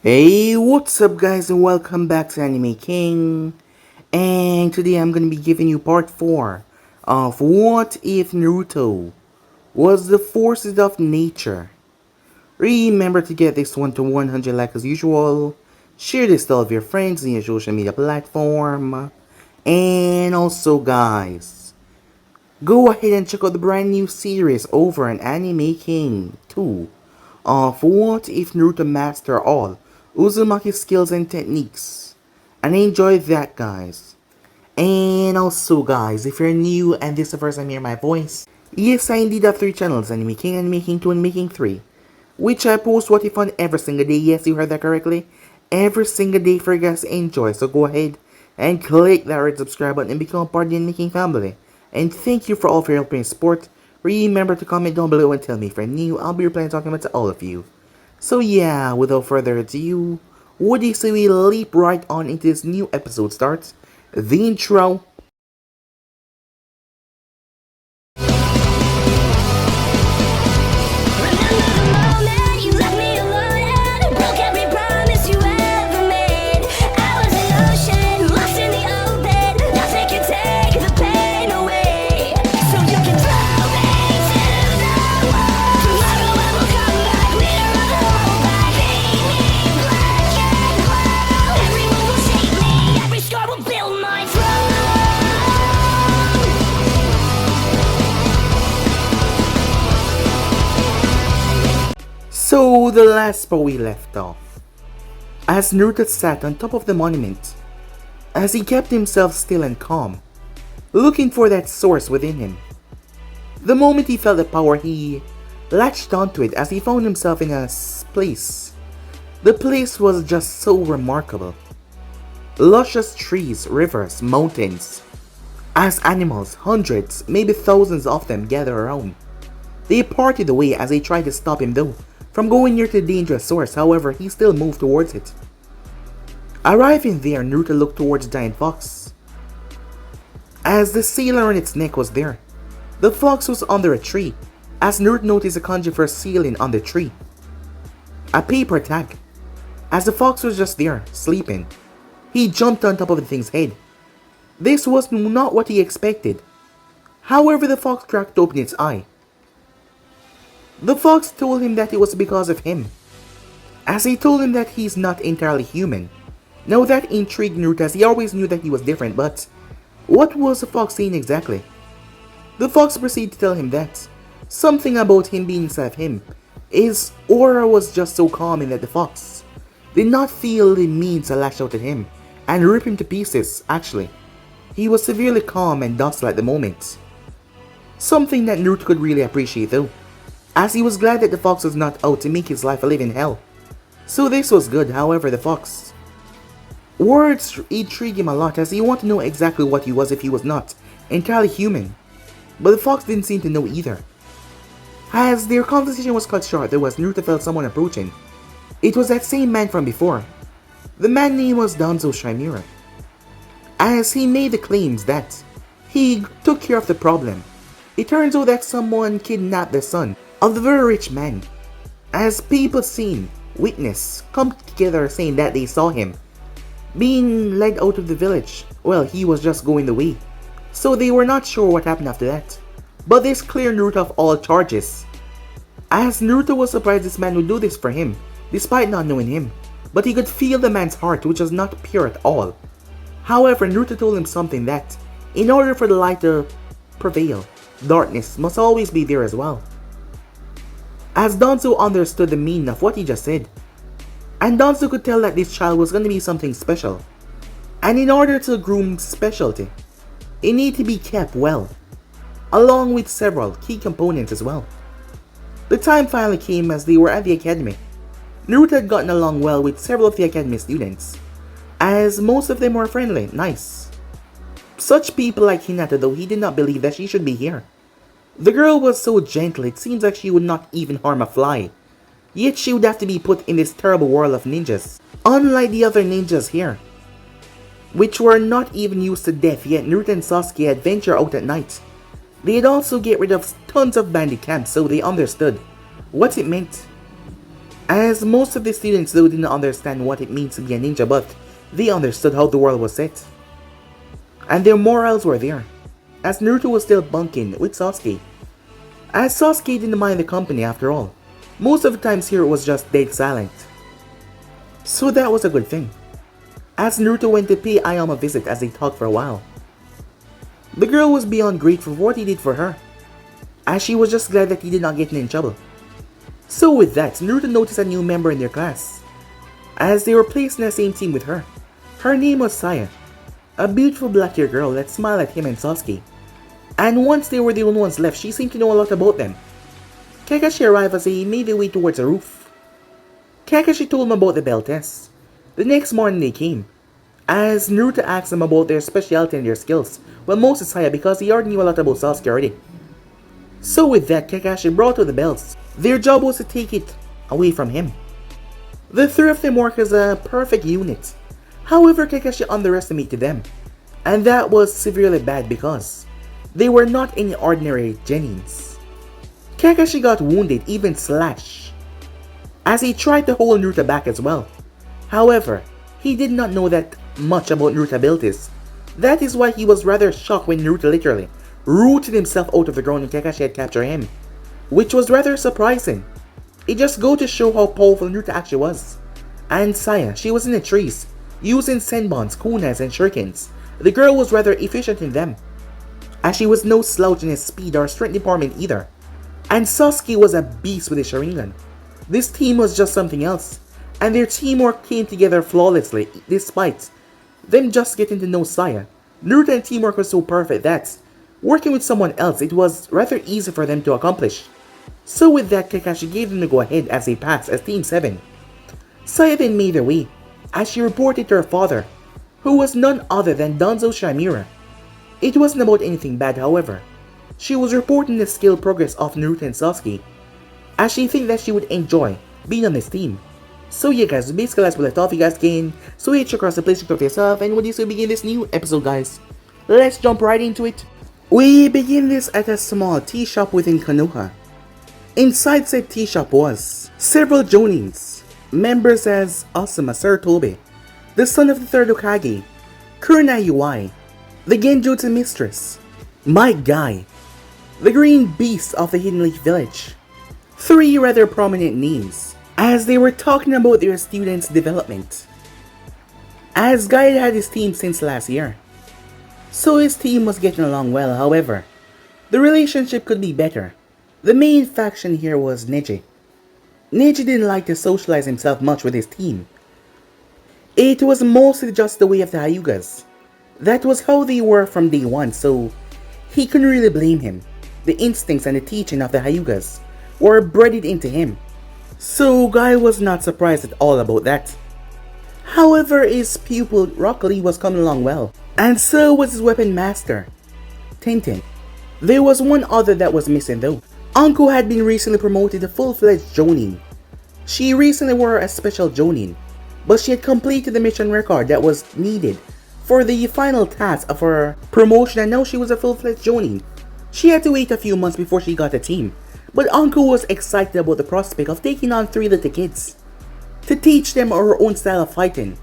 Hey, what's up guys and welcome back to Anime King. And today I'm gonna be giving you part 4 of What If Naruto Was the Forces of Nature. Remember to get this one to 100 likes as usual. Share this to all of your friends on your social media platform. And also guys, go ahead and check out the brand new series over on Anime King 2 of What If Naruto Master All Uzumaki's skills and techniques. And enjoy that guys. And also guys, if you're new and this is the first time you hear my voice, yes I indeed have 3 channels, Anime King, Anime King 2 and Making 3. Which I post What If on every single day, yes you heard that correctly. Every single day for you guys to enjoy, so go ahead and click that red subscribe button and become part of the Making family. And thank you for all of your help and support. Remember to comment down below and tell me if you're new, I'll be replying talking about to all of you. So yeah, without further ado, what do you say we leap right on into this new episode starts? The intro. So the last spot we left off, as Naruto sat on top of the monument, as he kept himself still and calm, looking for that source within him. The moment he felt the power, he latched onto it as he found himself in a place. The place was just so remarkable. Luscious trees, rivers, mountains. As animals, hundreds, maybe thousands of them gather around. They parted away as they tried to stop him though, from going near to the dangerous source. However, he still moved towards it. Arriving there, Naruto looked towards the giant fox. As the seal on its neck was there, the fox was under a tree, as Naruto noticed a kanji for sealing on the tree. A paper tag. As the fox was just there, sleeping, he jumped on top of the thing's head. This was not what he expected. However, the fox cracked open its eye. The fox told him that it was because of him, as he told him that he's not entirely human. Now that intrigued Naruto, as he always knew that he was different, but what was the fox saying exactly? The fox proceeded to tell him that something about him being inside of him, his aura was just so calming that the fox did not feel the means to lash out at him and rip him to pieces. Actually, he was severely calm and docile at the moment. Something that Naruto could really appreciate though, as he was glad that the fox was not out to make his life a living hell. So this was good. However, the fox words intrigued him a lot, as he wanted to know exactly what he was if he was not entirely human. But the fox didn't seem to know either. As their conversation was cut short, there was Naruto felt someone approaching. It was that same man from before. The man's name was Danzo Shimura. As he made the claims that he took care of the problem, it turns out that someone kidnapped the son of the very rich man. As people seen, witness, come together saying that they saw him being led out of the village. Well, he was just going the way, so they were not sure what happened after that. But this cleared Naruto of all charges, as Naruto was surprised this man would do this for him, despite not knowing him. But he could feel the man's heart, which was not pure at all. However, Naruto told him something that, in order for the light to prevail, darkness must always be there as well. As Danzo understood the meaning of what he just said, and Danzo could tell that this child was going to be something special. And in order to groom specialty, it needed to be kept well, along with several key components as well. The time finally came as they were at the academy. Naruto had gotten along well with several of the academy students, as most of them were friendly, nice. Such people like Hinata, though he did not believe that she should be here. The girl was so gentle, it seems like she would not even harm a fly. Yet she would have to be put in this terrible world of ninjas, unlike the other ninjas here, which were not even used to death. Yet Naruto and Sasuke had ventured out at night. They had also get rid of tons of bandit camps, so they understood what it meant. As most of the students though didn't understand what it means to be a ninja, but they understood how the world was set. And their morals were there, as Naruto was still bunking with Sasuke. As Sasuke didn't mind the company after all. Most of the times here it was just dead silent. So that was a good thing. As Naruto went to pay Ayama a visit as they talked for a while. The girl was beyond grateful for what he did for her, as she was just glad that he did not get in trouble. So with that, Naruto noticed a new member in their class, as they were placed in the same team with her. Her name was Saya, a beautiful black-haired girl that smiled at him and Sasuke. And once they were the only ones left, she seemed to know a lot about them. Kakashi arrived as they made their way towards the roof. Kakashi told him about the bell test. The next morning they came, as Naruto asked them about their specialty and their skills, well most of Saya because he already knew a lot about Sasuke already. So with that, Kakashi brought out the bells. Their job was to take it away from him. The three of them worked as a perfect unit. However, Kakashi underestimated them, and that was severely bad because they were not any ordinary genins. Kakashi got wounded, even slashed, as he tried to hold Naruto back as well. However, he did not know that much about Naruto abilities. That is why he was rather shocked when Naruto literally rooted himself out of the ground and Kakashi had captured him, which was rather surprising. It just goes to show how powerful Naruto actually was. And Saya, she was in the trees, using senbons, kunas, and shurikens. The girl was rather efficient in them, as she was no slouch in his speed or strength department either. And Sasuke was a beast with his Sharingan. This team was just something else, and their teamwork came together flawlessly despite them just getting to know Saya. Naruto and teamwork was so perfect that working with someone else, it was rather easy for them to accomplish. So with that, Kakashi gave them the go-ahead as they passed as Team 7. Saya then made her way, as she reported to her father, who was none other than Danzo Shamira. It wasn't about anything bad, however. She was reporting the skill progress of Naruto and Sasuke, as she think that she would enjoy being on this team. So yeah guys, basically that's what I thought you guys can. So hit across the place to talk to yourself, and with this we begin this new episode guys. Let's jump right into it. We begin this at a small tea shop within Konoha. Inside said tea shop was several Jonins, members as Asuma Sarutobi, the son of the third Hokage, Kurenai Yuai, the Genjutsu mistress, my guy, the green beast of the Hidden Leaf Village. Three rather prominent names, as they were talking about their students' development. As Guy had his team since last year, so his team was getting along well. However, the relationship could be better. The main faction here was Neji. Neji didn't like to socialize himself much with his team. It was mostly just the way of the Hyugas. That was how they were from day one, so he couldn't really blame him. The instincts and the teaching of the Hyugas were bred into him, so Guy was not surprised at all about that. However, his pupil Rock Lee was coming along well, and so was his weapon master, Tintin. There was one other that was missing though. Anko had been recently promoted to full-fledged Jonin. She recently wore a special Jonin, but she had completed the mission record that was needed for the final task of her promotion, and now she was a full-fledged Jonin. She had to wait a few months before she got a team, but Anko was excited about the prospect of taking on 3 little kids to teach them her own style of fighting.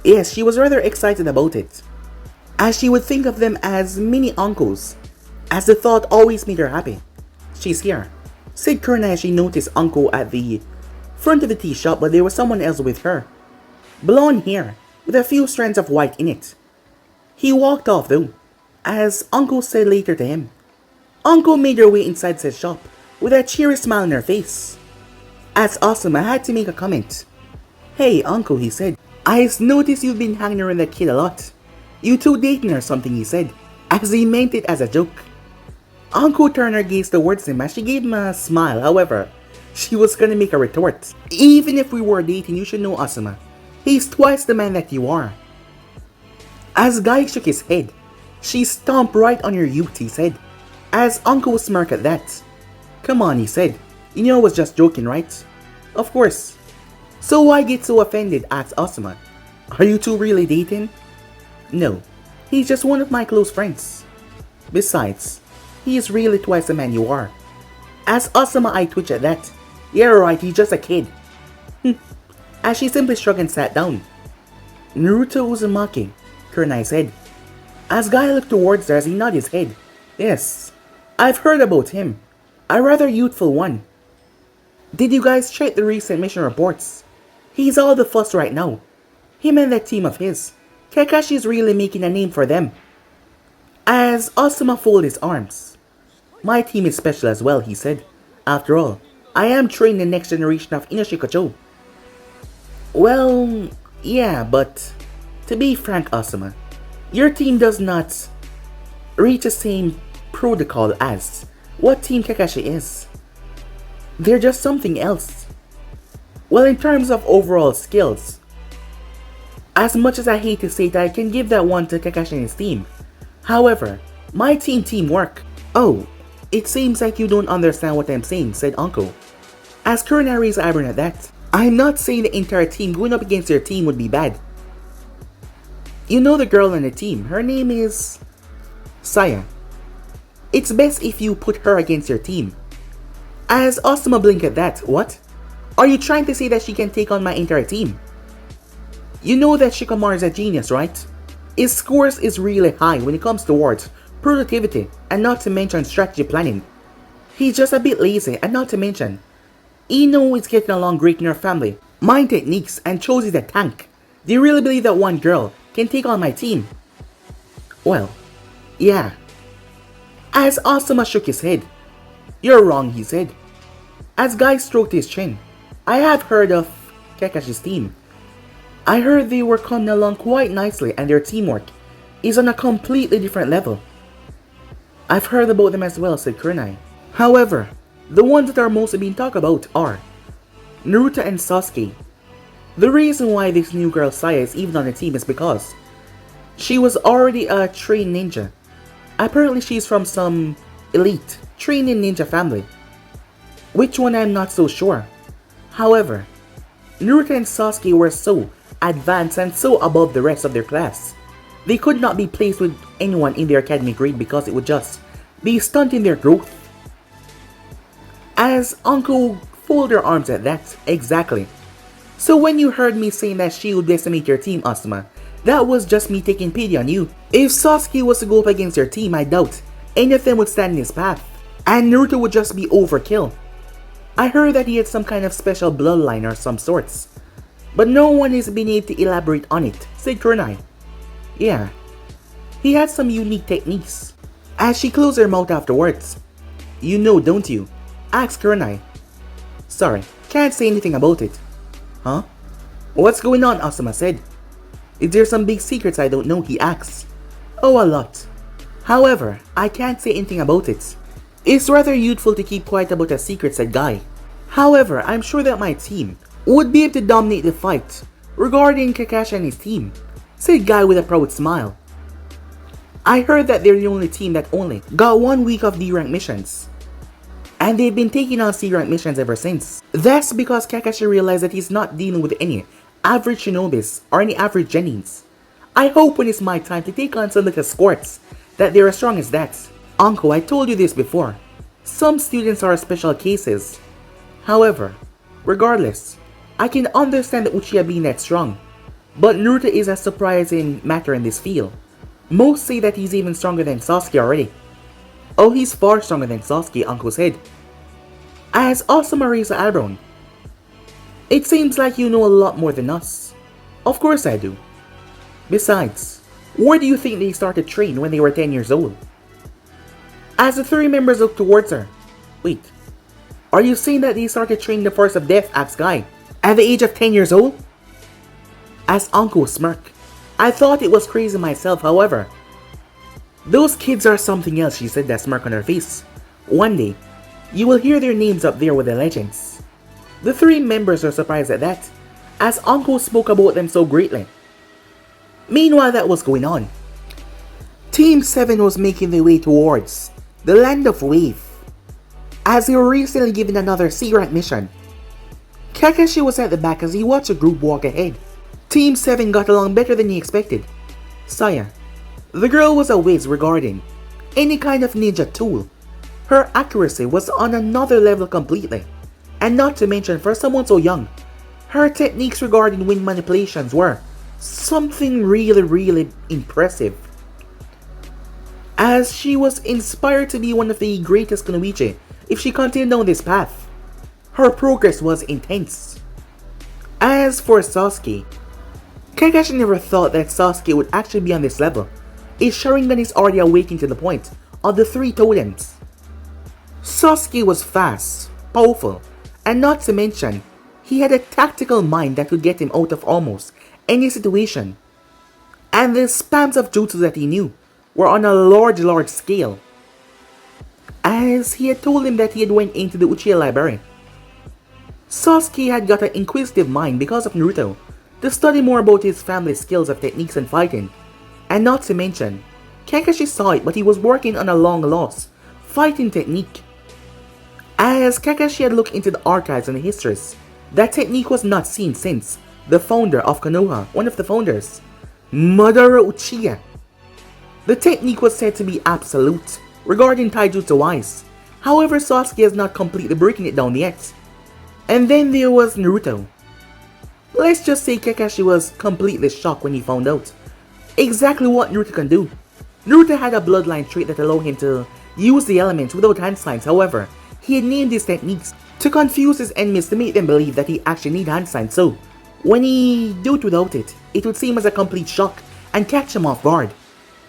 Yes, she was rather excited about it, as she would think of them as mini uncles, as the thought always made her happy. She's here, said Kurenai as she noticed Anko at the front of the tea shop, but there was someone else with her. Blonde hair, with a few strands of white in it. He walked off though, as Anko said later to him. Anko made her way inside said shop, with a cheery smile on her face. As Asuma had to make a comment. Hey Anko, he said, I noticed you've been hanging around that kid a lot. You two dating or something, he said, as he meant it as a joke. Anko turned her gaze towards him as she gave him a smile. However, she was gonna make a retort. Even if we were dating, you should know Asuma. He's twice the man that you are. As Guy shook his head, she stomped right on your youth, he said, as Anko smirked at that. Come on, he said. You know I was just joking, right? Of course. So why get so offended, asked Asuma. Are you two really dating? No, he's just one of my close friends. Besides, he is really twice the man you are. As Asuma eye twitched at that. Yeah right, he's just a kid. as she simply shrugged and sat down. Naruto Uzumaki, Kurenai said, as Guy looked towards her as he nodded his head. Yes, I've heard about him. A rather youthful one. Did you guys check the recent mission reports? He's all the fuss right now. Him and that team of his. Kakashi's really making a name for them. As Asuma folded his arms. My team is special as well, he said. After all, I am training the next generation of Inoshikacho. Well, yeah, but to be frank, Asuma, your team does not reach the same protocol as what Team Kakashi is. They're just something else. Well, in terms of overall skills, as much as I hate to say it, I can give that one to Kakashi and his team. However, my teamwork. Oh, it seems like you don't understand what I'm saying, said Uncle. As Kurenai raised an eyebrow at that, I'm not saying the entire team going up against your team would be bad. You know the girl on the team, her name is Saya. It's best if you put her against your team. As Asuma blinked at that, what? Are you trying to say that she can take on my entire team? You know that Shikamaru is a genius, right? His scores is really high when it comes towards productivity and not to mention strategy planning. He's just a bit lazy and not to mention, Ino is getting along great in her family, mind techniques and chose is a tank. Do you really believe that one girl can take on my team? Well, yeah. As Asuma shook his head. You're wrong, he said. As Guy stroked his chin. I have heard of Kakashi's team. I heard they were coming along quite nicely and their teamwork is on a completely different level. I've heard about them as well, said Kurenai. However, the ones that are mostly being talked about are Naruto and Sasuke. The reason why this new girl Saya is even on the team is because she was already a trained ninja. Apparently she's from some elite training ninja family. Which one I'm not so sure. However, Naruto and Sasuke were so advanced and so above the rest of their class. They could not be placed with anyone in their academic grade because it would just be stunting their growth. As Uncle folded her arms at that, exactly. So when you heard me saying that she would decimate your team, Asuma, that was just me taking pity on you. If Sasuke was to go up against your team, I doubt any of them would stand in his path, and Naruto would just be overkill. I heard that he had some kind of special bloodline or some sorts, but no one is being able to elaborate on it, said Kurenai. Yeah, he had some unique techniques. As she closed her mouth afterwards. You know, don't you? Asked Kurenai. Sorry, can't say anything about it. Huh? What's going on? Asuma said. Is there some big secrets I don't know? He asked. Oh, a lot. However, I can't say anything about it. It's rather youthful to keep quiet about a secret, said Guy. However, I'm sure that my team would be able to dominate the fight regarding Kakashi and his team, said Guy with a proud smile. I heard that they're the only team that only got 1 week of D-rank missions, and they've been taking on C-rank missions ever since. That's because Kakashi realized that he's not dealing with any average shinobis or any average genins. I hope when it's my time to take on some little squirts that they're as strong as that. Uncle, I told you this before. Some students are special cases. However, regardless, I can understand the Uchiha being that strong, but Naruto is a surprising matter in this field. Most say that he's even stronger than Sasuke already. Oh, he's far stronger than Sasuke, Uncle said. As Asuma raised an eyebrow. It seems like you know a lot more than us. Of course I do. Besides, where do you think they started training when they were 10 years old? As the three members looked towards her. Wait, are you saying that they started training the Force of Death, asked Guy, at the age of 10 years old? As Uncle smirked. I thought it was crazy myself, however. Those kids are something else, she said, that smirk on her face. One day, you will hear their names up there with the legends. The three members are surprised at that, as Uncle spoke about them so greatly. Meanwhile, that was going on. Team 7 was making their way towards the Land of Wave, as they were recently given another C-rank mission. Kakashi was at the back as he watched the group walk ahead. Team 7 got along better than he expected. Saya, the girl was a whiz regarding any kind of ninja tool. Her accuracy was on another level completely, and not to mention for someone so young, Her techniques regarding wind manipulations were something really impressive, as she was inspired to be one of the greatest kunoichi if she continued down this path. Her progress was intense. As for Sasuke, Kakashi never thought that Sasuke would actually be on this level. His Sharingan is already awakened to the point of the 3 totems. Sasuke was fast, powerful, and not to mention, he had a tactical mind that could get him out of almost any situation. And the spams of jutsu that he knew were on a large scale, as he had told him that he had went into the Uchiha library. Sasuke had got an inquisitive mind because of Naruto, to study more about his family's skills of techniques and fighting, and not to mention, Kakashi saw it but he was working on a long lost fighting technique. As Kakashi had looked into the archives and the histories, that technique was not seen since the founder of Konoha, one of the founders, Madara Uchiha. The technique was said to be absolute regarding taijutsu wise, however Sasuke has not completely breaking it down yet. And then there was Naruto. Let's just say Kakashi was completely shocked when he found out exactly what Naruto can do. Naruto had a bloodline trait that allowed him to use the elements without hand signs, however, he had named these techniques to confuse his enemies to make them believe that he actually need hand signs, so when he do it without it, it would seem as a complete shock and catch him off guard.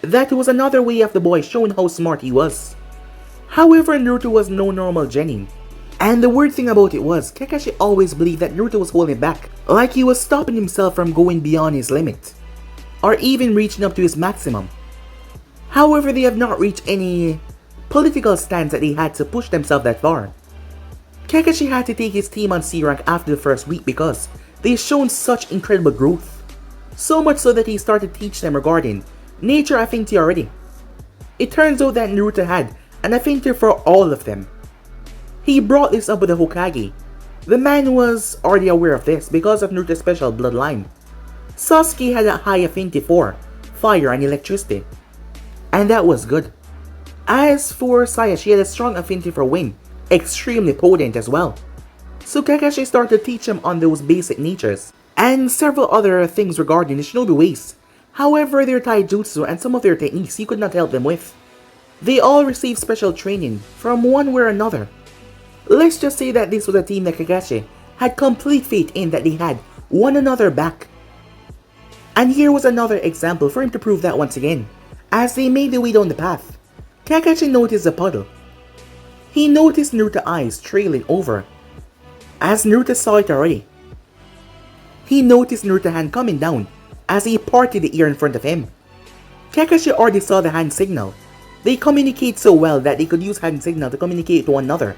That was another way of the boy showing how smart he was. However, Naruto was no normal genin. And the weird thing about it was, Kakashi always believed that Naruto was holding back, like he was stopping himself from going beyond his limit, or even reaching up to his maximum. However, they have not reached any political stance that they had to push themselves that far. Kakashi had to take his team on C rank after the first week because they've shown such incredible growth. So much so that he started to teach them regarding nature affinity already. It turns out that Naruto had an affinity for all of them. He brought this up with the Hokage. The man was already aware of this because of Naruto's special bloodline. Sasuke had a high affinity for fire and electricity, and that was good. As for Saya, she had a strong affinity for wind, extremely potent as well. So Kakashi started to teach him on those basic natures, and several other things regarding the shinobi ways. However, their taijutsu and some of their techniques he could not help them with. They all received special training from one way or another. Let's just say that this was a team that Kakashi had complete faith in, that they had one another back. And here was another example for him to prove that once again. As they made their way down the path, Kakashi noticed a puddle. He noticed Naruto's eyes trailing over, as Naruto saw it already. He noticed Naruto's hand coming down as he parted the ear in front of him. Kakashi already saw the hand signal. They communicate so well that they could use hand signal to communicate to one another.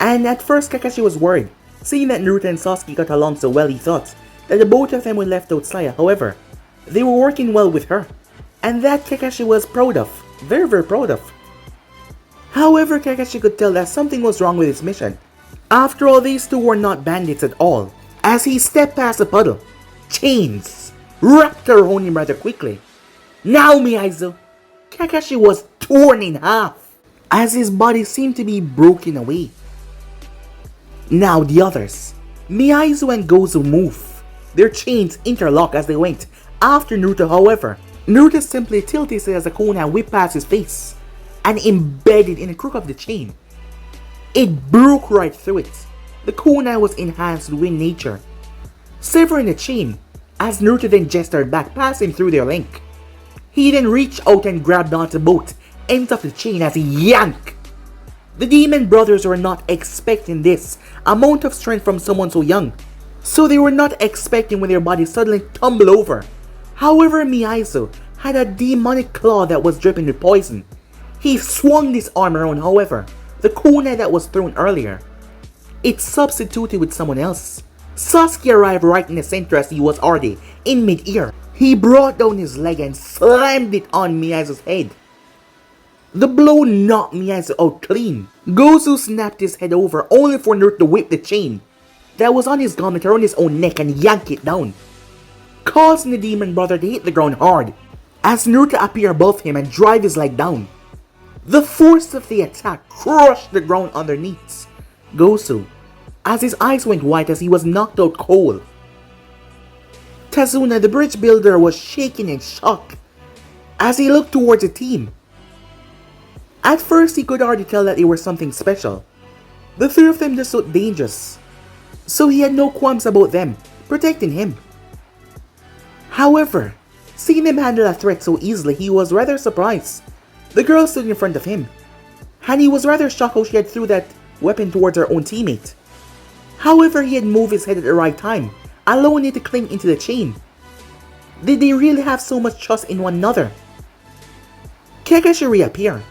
And at first Kakashi was worried, seeing that Naruto and Sasuke got along so well. He thought that the both of them would left out Saya. However, they were working well with her, and that Kakashi was proud of, very proud of. However, Kakashi could tell that something was wrong with his mission. After all, these two were not bandits at all. As he stepped past the puddle, chains wrapped around him rather quickly. Now, Miyaizo, Kakashi was torn in half, as his body seemed to be broken away. Now the others, Miyaizo and Gozu, move. Their chains interlock as they went after Naruto. However, Naruto simply tilted his head as a kunai whipped past his face and embedded in the crook of the chain. It broke right through it. The kunai was enhanced with wind nature, severing the chain, as Naruto then gestured back, passing through their link. He then reached out and grabbed onto both ends of the chain as he yanked. The demon brothers were not expecting this amount of strength from someone so young, so they were not expecting when their bodies suddenly tumbled over. However, Miyaizo had a demonic claw that was dripping with poison. He swung this arm around. However, the kunai that was thrown earlier, it substituted with someone else. Sasuke arrived right in the center as he was already in mid-air. He brought down his leg and slammed it on Miyaizo's head. The blow knocked Miyaizo out clean. Gozu snapped his head over only for Naruto to whip the chain that was on his garment around his own neck and yank it down, causing the demon brother to hit the ground hard as Naruto appeared above him and drive his leg down. The force of the attack crushed the ground underneath Gozu, as his eyes went white as he was knocked out cold. Tazuna, the bridge builder, was shaking in shock as he looked towards the team. At first, he could already tell that they were something special. The three of them just looked dangerous, so he had no qualms about them protecting him. However, seeing him handle a threat so easily, he was rather surprised. The girl stood in front of him, and he was rather shocked how she had threw that weapon towards her own teammate. However, he had moved his head at the right time, allowing it to cling into the chain. Did they really have so much trust in one another? Kakashi reappeared.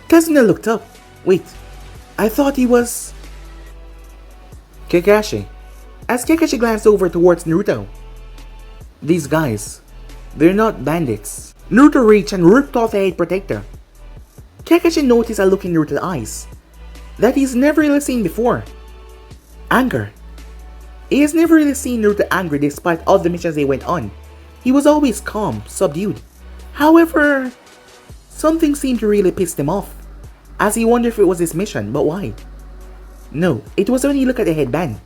Tazuna looked up. Wait, I thought he was... Kakashi. As Kakashi glanced over towards Naruto. These guys, they're not bandits. Naruto reached and ripped off the head protector. Kakashi noticed a look in Naruto's eyes that he's never really seen before. Anger. He has never really seen Naruto angry despite all the missions they went on. He was always calm, subdued. However, something seemed to really piss him off, as he wondered if it was his mission, but why? No, it was when he looked at the headband.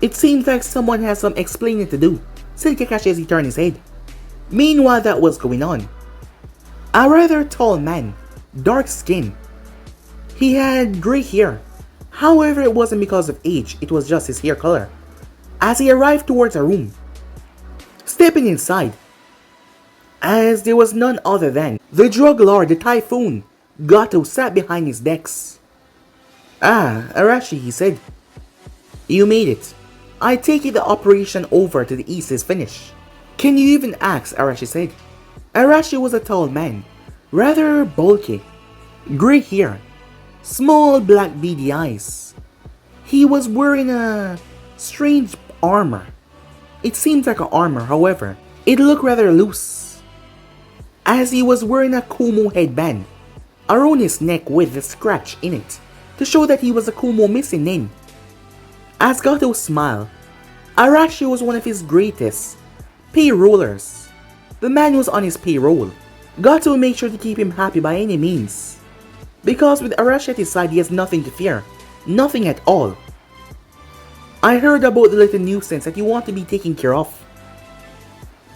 It seems like someone has some explaining to do, said Kakashi as he turned his head. Meanwhile, that was going on. A rather tall man, dark skin. He had grey hair. However, it wasn't because of age, it was just his hair color. As he arrived towards a room, stepping inside, as there was none other than the drug lord, the Typhoon. Gato sat behind his decks. Ah, Arashi, he said. You made it. I take it the operation over to the east is finished. Can you even ask? Arashi said. Arashi was a tall man, rather bulky, grey hair, small black beady eyes. He was wearing a strange armor. It seemed like an armor, however, it looked rather loose, as he was wearing a Kumo headband around his neck with a scratch in it to show that he was a Kumo missing name. As Gato smiled, Arashi was one of his greatest payrollers. The man was on his payroll. Gato made sure to keep him happy by any means, because with Arashi at his side he has nothing to fear, nothing at all. I heard about the little nuisance that you want to be taken care of.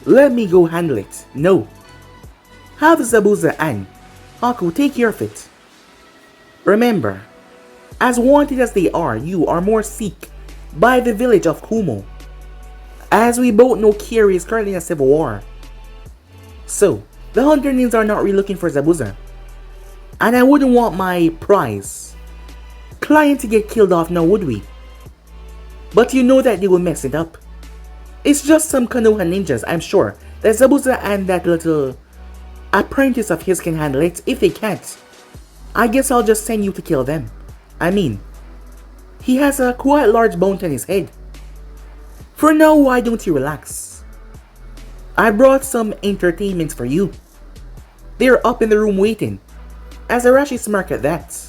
Let me go handle it. No. Have Zabuza and Haku take care of it. Remember, as wanted as they are, you are more seek by the village of Kumo. As we both know, Kiri is currently in a civil war. So, the Hunter Ninjas are not really looking for Zabuza. And I wouldn't want my prize client to get killed off now, would we? But you know that they will mess it up. It's just some Konoha ninjas, I'm sure, that Zabuza and that little apprentice of his can handle it. If they can't, I guess I'll just send you to kill them. I mean, he has a quite large bone on his head. For now, why don't you relax? I brought some entertainments for you. They're up in the room waiting. As Arashi smirked at that.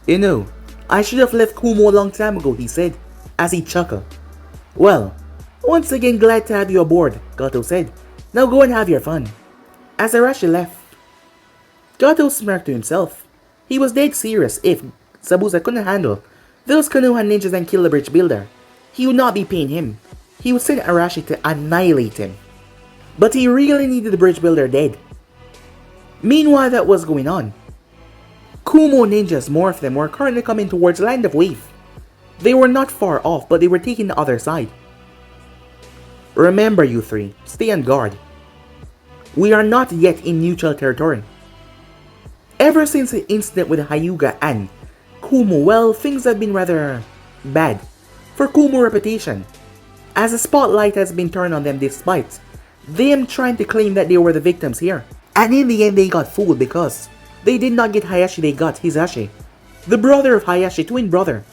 You know, I should have left Kumo a long time ago, he said, as he chuckled. Well, once again glad to have you aboard, Gato said. Now go and have your fun. As Arashi left, Gato smirked to himself. He was dead serious. If Zabuza couldn't handle those Konoha ninjas and kill the bridge builder, he would not be paying him. He would send Arashi to annihilate him. But he really needed the bridge builder dead. Meanwhile, that was going on. Kumo ninjas, more of them, were currently coming towards Land of Wave. They were not far off, but they were taking the other side. Remember, you three, stay on guard. We are not yet in neutral territory. Ever since the incident with Hyuga and Kumo, well, things have been rather bad for Kumo reputation, as the spotlight has been turned on them despite them trying to claim that they were the victims here. And in the end, they got fooled because they did not get Hayashi, they got Hisashi, the brother of Hayashi, twin brother.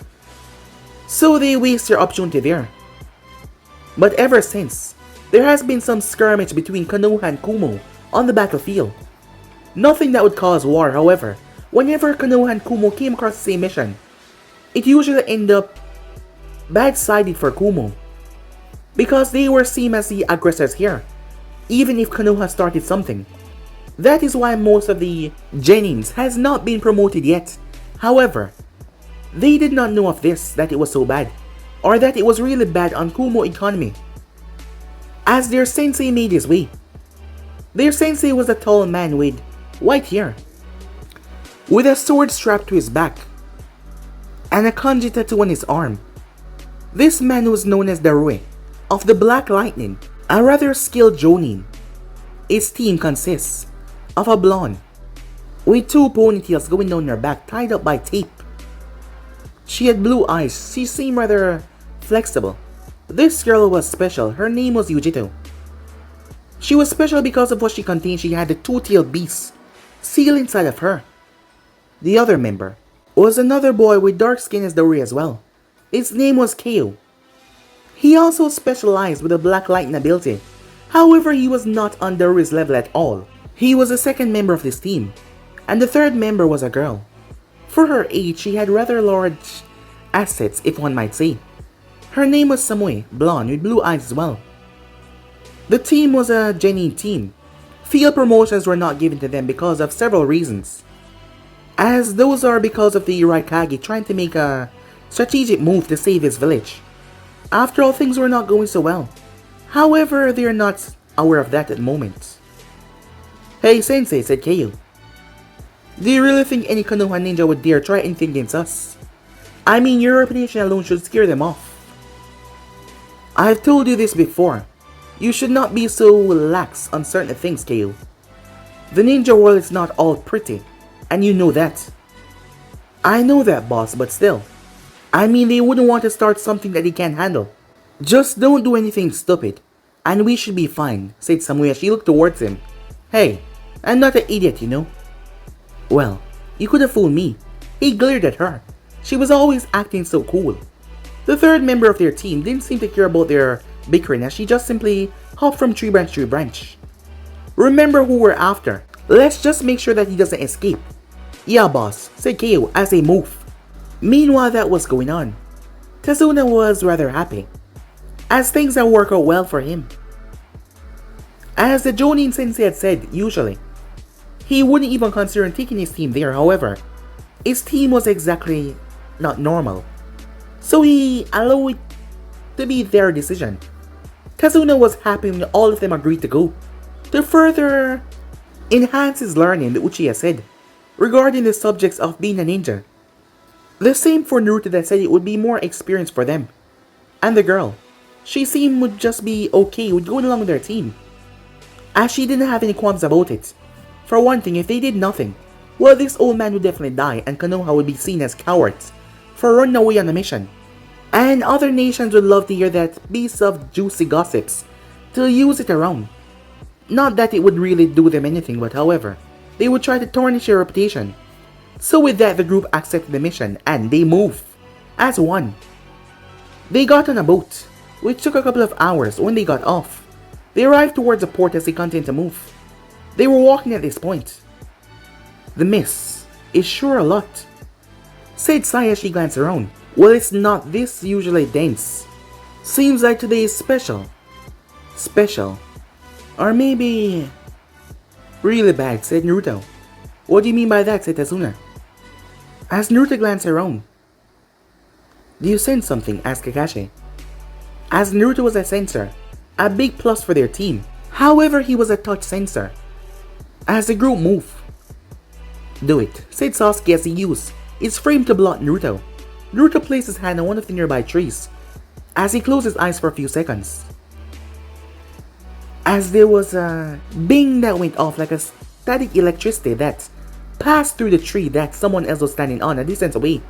So they waste their opportunity there. But ever since, there has been some skirmish between Konoha and Kumo on the battlefield. Nothing that would cause war, however. Whenever Konoha and Kumo came across the same mission, it usually ended up bad-sided for Kumo, because they were seen as the aggressors here, even if Konoha started something. That is why most of the genins has not been promoted yet. However, They did not know of this, that it was so bad, or that it was really bad on Kumo economy. As their sensei made his way, their sensei was a tall man with white hair, with a sword strapped to his back, and a kanji tattoo on his arm. This man was known as the Rue of the Black Lightning, a rather skilled jonin. Its team consists of a blonde with 2 ponytails going down her back tied up by tape. She had blue eyes. She seemed rather flexible. This girl was special. Her name was Yujito. She was special because of what she contained. She had the 2-tailed beast sealed inside of her. The other member was another boy with dark skin as the Rue as well. His name was Keo. He also specialized with the Black Lightning ability. However, he was not on the Rue's level at all. He was the second member of this team, and the third member was a girl. For her age, she had rather large assets, if one might say. Her name was Samui, blonde with blue eyes as well. The team was a genuine team. Field promotions were not given to them because of several reasons, as those are because of the Raikage trying to make a strategic move to save his village. After all, things were not going so well. However, they are not aware of that at the moment. "Hey sensei," said Keiyu. "Do you really think any Konoha ninja would dare try anything against us? I mean, your reputation alone should scare them off. I've told you this before. You should not be so lax on certain things, Keiyu. The ninja world is not all pretty, and you know that." "I know that, boss, but still. I mean, they wouldn't want to start something that they can't handle. Just don't do anything stupid, and we should be fine," said Samui as she looked towards him. "Hey, I'm not an idiot, you know." "Well, you could have fooled me." He glared at her. She was always acting so cool. The third member of their team didn't seem to care about their bickering as she just simply hopped from tree branch to branch. "Remember who we're after. Let's just make sure that he doesn't escape." "Yeah, boss," said Keiyu as they moved. Meanwhile, that was going on. Tazuna was rather happy, as things had worked out well for him. As the Jonin sensei had said, usually, he wouldn't even consider taking his team there. However, his team was exactly not normal, so he allowed it to be their decision. Tazuna was happy when all of them agreed to go, to further enhance his learning, the Uchiha said, regarding the subjects of being a ninja. The same for Naruto that said it would be more experience for them. And the girl, she seemed would just be okay with going along with their team, as she didn't have any qualms about it. For one thing, if they did nothing, well, this old man would definitely die and Konoha would be seen as cowards for running away on a mission. And other nations would love to hear that piece of juicy gossips to use it around. Not that it would really do them anything, but however, they would try to tarnish their reputation. So with that, the group accepted the mission and they moved as one. They got on a boat, which took a couple of hours. When they got off, they arrived towards the port as they continued to move. They were walking at this point. "The mist is sure a lot," said Sai as she glanced around. "Well, it's not this usually dense. Seems like today is special. Special. Or maybe really bad," said Naruto. "What do you mean by that?" said Tazuna. As Naruto glanced around. "Do you sense something?" asked Kakashi. As Naruto was a sensor, a big plus for their team. However, he was a touch sensor. As the group moved. "Do it," said Sasuke as he used his frame to block Naruto. Naruto placed his hand on one of the nearby trees as he closed his eyes for a few seconds. As there was a bing that went off like a static electricity that passed through the tree that someone else was standing on a distance away.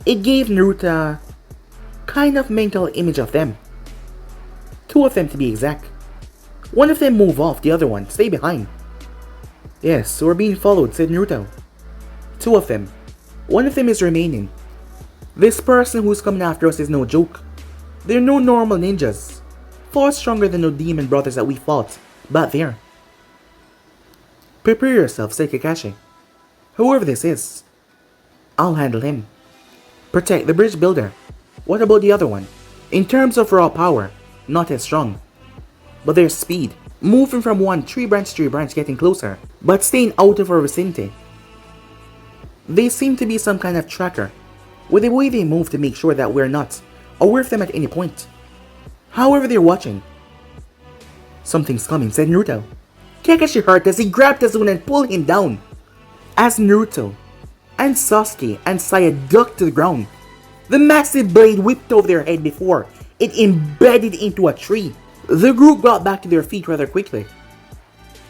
It gave Naruto a kind of mental image of them. 2 of them to be exact. One of them moved off, the other one stay behind. "Yes, we're being followed," said Naruto. 2 of them. One of them is remaining. This person who's coming after us is no joke. They're no normal ninjas. Far stronger than the demon brothers that we fought back there. "Prepare yourself," said Kakashi. "Whoever this is, I'll handle him. Protect the bridge builder. What about the other one? In terms of raw power, not as strong. But their speed, moving from one tree branch to tree branch, getting closer, but staying out of our vicinity. They seem to be some kind of tracker. with the way they move to make sure that we're not aware of them at any point. However, they're watching. Something's coming, said Naruto. Kakashi heard as he grabbed Tazuna and pulled him down. As Naruto and Sasuke and Saya ducked to the ground, the massive blade whipped over their head before it embedded into a tree. The group got back to their feet rather quickly.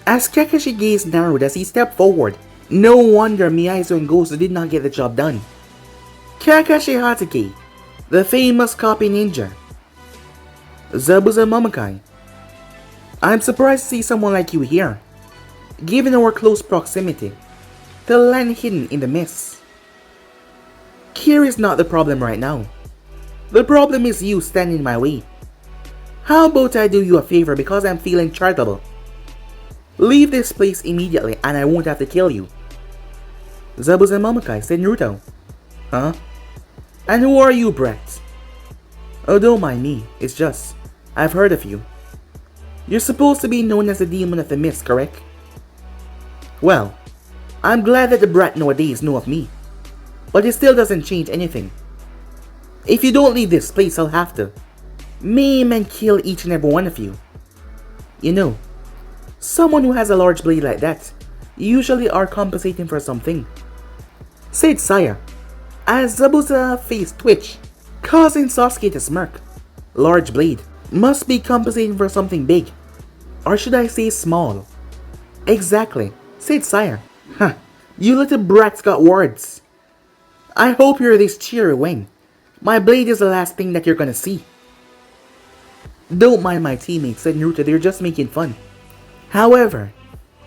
As Kakashi gazed narrowed as he stepped forward, no wonder Miyaizo and Gozo did not get the job done. Kakashi Hatake, the famous copy ninja. Zabuza Momokai. I'm surprised to see someone like you here, given our close proximity to land hidden in the mist. Here is not the problem right now. The problem is you standing in my way. How about I do you a favor because I'm feeling charitable? Leave this place immediately and I won't have to kill you. Zabuza Momokai, said Naruto. Huh? And who are you, Brett? Oh, don't mind me, it's just, I've heard of you. You're supposed to be known as the Demon of the Mist, correct? Well, I'm glad that the brat nowadays know of me. But it still doesn't change anything. If you don't leave this place, I'll have to maim and kill each and every one of you. You know, someone who has a large blade like that usually are compensating for something, said Saya, as Zabuza's face twitched, causing Sasuke to smirk. Large blade must be compensating for something big. Or should I say small? Exactly, said Saya. Huh, you little brats got words. I hope you're this cheery when my blade is the last thing that you're gonna see. Don't mind my teammates, said Naruto, they're just making fun. However,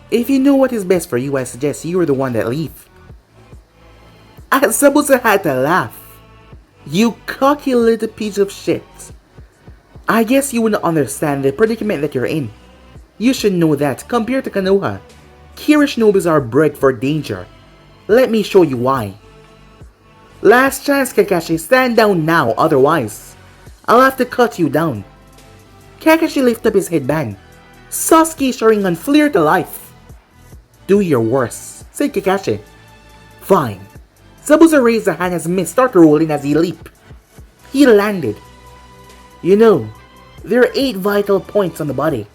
if you know what is best for you, I suggest you're the one that leave. As Zabuza had to laugh. You cocky little piece of shit. I guess you wouldn't understand the predicament that you're in. You should know that, compared to Konoha, Kirishinobis are bred for danger. Let me show you why. Last chance, Kakashi, stand down now, otherwise I'll have to cut you down. Kakashi lifted up his headband, Sasuke Sharingan flared to life. Do your worst, said Kakashi. Fine. Zabuza raised a hand as mist started rolling as he leaped. He landed. You know, there are 8 vital points on the body.